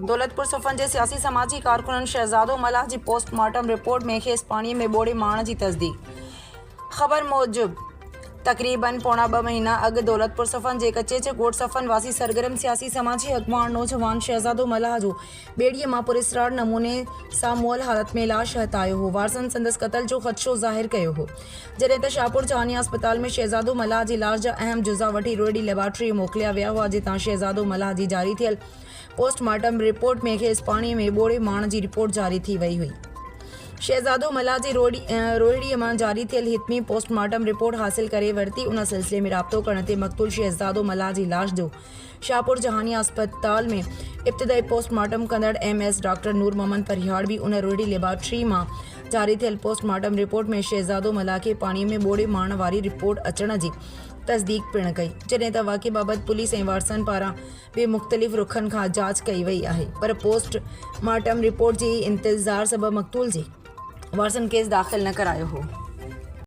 दौलतपुर सुफ़न जे सियासी समाजी कारकुनन शहजादो मलाह जी पोस्टमार्टम रिपोर्ट में खेस पानी में बोड़े मारण की तस्दीक। ख़बर मूजिब तकरीबन पौना 2 महीना अॻु दौलतपुर सुफ़न जे कचेचे ॻोठ सुफ़न वासी सरगर्म सियासी समाजी अॻवान नौजवान शहजादो मलाह जो ॿेड़ीअ मां पुरस्रार नमूने सां मुअल हालत में लाश हथायो हो। वारसनि संदसि क़त्ल जो ख़दशो ज़ाहिर कयो हो, जॾहिं त शाहपुर जहानी अस्पताल में शहजादो मलाह जी लाश जा अहम जुज़ा वठी रोहिड़ी लेबोरेटरी मोकिलिया विया हुआ, जितां शहजादो मलाह जी जारी थियल पोस्टमार्टम रिपोर्ट में खेसि पाणी में ॿोड़े मारण जी रिपोर्ट जारी थी वई हुई। शहजादो मलाह जी रोहिड़ीअ मां जारी थियल हितमी पोस्टमार्टम रिपोर्ट हासिल करे वरिती। उन सिलसिले में राब्तो करण ते मक़तूल शहजादो मलाह जी लाश जो शाहपुर जहानी अस्पताल में इब्तिदाई पोस्टमार्टम कंदड़ MS डॉक्टर नूर मोहम्मद परिहाड़ भी उन रोहिड़ी लेबोरेटरी मां जारी थियल पोस्टमार्टम रिपोर्ट में शहजादो मलाह खे पाणी में ॿोड़े मारण वारी रिपोर्ट अचण जी तस्दीक पिण कई, जॾहिं त वाक़े बाबति पुलिस ऐं वारसनि पारां बि मुख़्तलिफ़ रुखनि खां जांच कई वई आहे, पर पोस्टमार्टम रिपोर्ट जी इंतज़ार सबबि मक़तूल जी वारसनि केस दाख़िल न करायो हो।